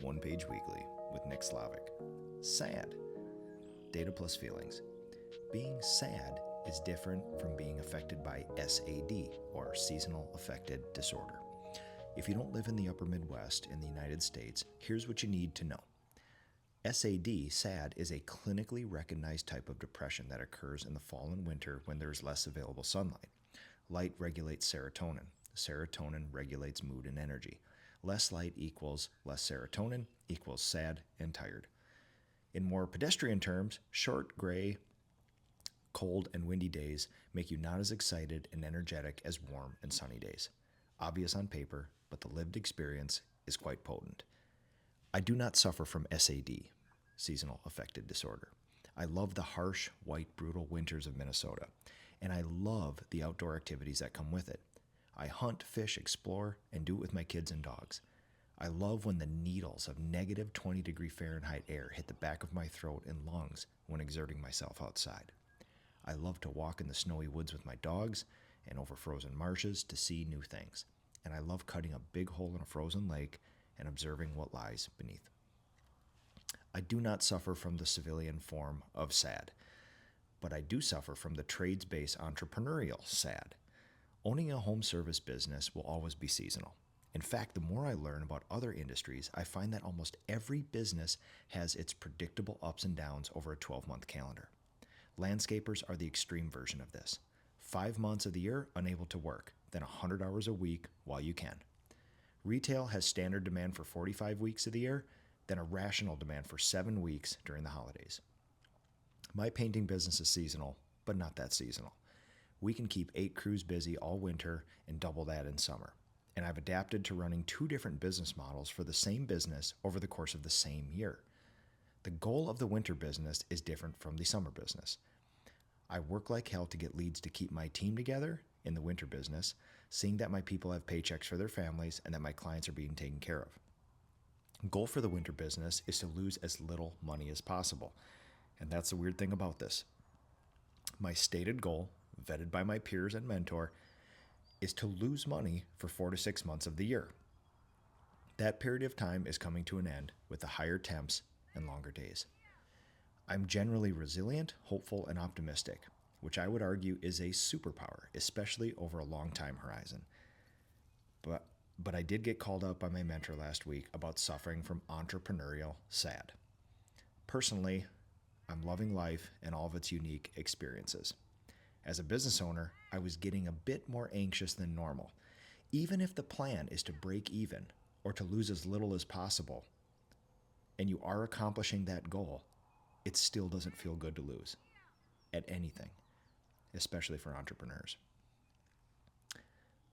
One Page Weekly with Nick Slavik. SAD. Data plus feelings. Being sad is different from being affected by S.A.D, or Seasonal Affective Disorder. If you don't live in the upper Midwest in the United States, here's what you need to know. S.A.D, SAD, is a clinically recognized type of depression that occurs in the fall and winter when there is less available sunlight. Light regulates serotonin. Serotonin regulates mood and energy. Less light equals less serotonin equals sad and tired. In more pedestrian terms, short, gray, cold, and windy days make you not as excited and energetic as warm and sunny days. Obvious on paper, but the lived experience is quite potent. I do not suffer from S.A.D, Seasonal Affective Disorder. I love the harsh, white, brutal winters of Minnesota, and I love the outdoor activities that come with it. I hunt, fish, explore, and do it with my kids and dogs. I love when the needles of negative 20 degree Fahrenheit air hit the back of my throat and lungs when exerting myself outside. I love to walk in the snowy woods with my dogs and over frozen marshes to see new things. And I love cutting a big hole in a frozen lake and observing what lies beneath. I do not suffer from the civilian form of SAD, but I do suffer from the trades-based entrepreneurial SAD. Owning a home service business will always be seasonal. In fact, the more I learn about other industries, I find that almost every business has its predictable ups and downs over a 12-month calendar. Landscapers are the extreme version of this. 5 months of the year unable to work, then 100 hours a week while you can. Retail has standard demand for 45 weeks of the year, then a rational demand for 7 weeks during the holidays. My painting business is seasonal, but not that seasonal. We can keep 8 crews busy all winter and double that in summer. And I've adapted to running 2 different business models for the same business over the course of the same year. The goal of the winter business is different from the summer business. I work like hell to get leads to keep my team together in the winter business, seeing that my people have paychecks for their families and that my clients are being taken care of. The goal for the winter business is to lose as little money as possible. And that's the weird thing about this. My stated goal, vetted by my peers and mentor, is to lose money for 4 to 6 months of the year. That period of time is coming to an end with the higher temps and longer days. I'm generally resilient, hopeful, and optimistic, which I would argue is a superpower, especially over a long time horizon. But I did get called out by my mentor last week about suffering from entrepreneurial SAD. Personally, I'm loving life and all of its unique experiences. As a business owner, I was getting a bit more anxious than normal. Even if the plan is to break even or to lose as little as possible, and you are accomplishing that goal, it still doesn't feel good to lose at anything, especially for entrepreneurs.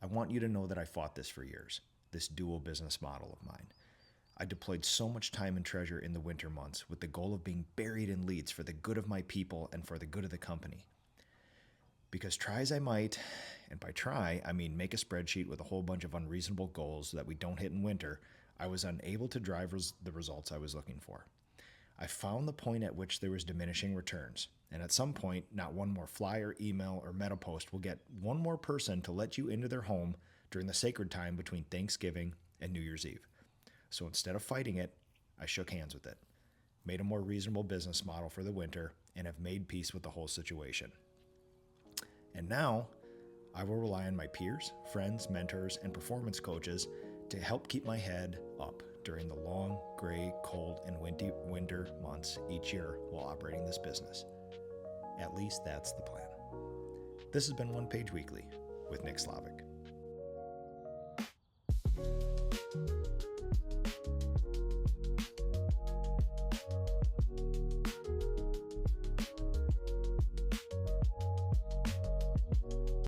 I want you to know that I fought this for years, this dual business model of mine. I deployed so much time and treasure in the winter months with the goal of being buried in leads for the good of my people and for the good of the company. Because try as I might, and by try, I mean make a spreadsheet with a whole bunch of unreasonable goals that we don't hit in winter, I was unable to drive the results I was looking for. I found the point at which there was diminishing returns, and at some point, not one more flyer, email, or meta post will get one more person to let you into their home during the sacred time between Thanksgiving and New Year's Eve. So instead of fighting it, I shook hands with it, made a more reasonable business model for the winter, and have made peace with the whole situation. And now, I will rely on my peers, friends, mentors, and performance coaches to help keep my head up during the long, gray, cold, and winter months each year while operating this business. At least that's the plan. This has been One Page Weekly with Nick Slavik.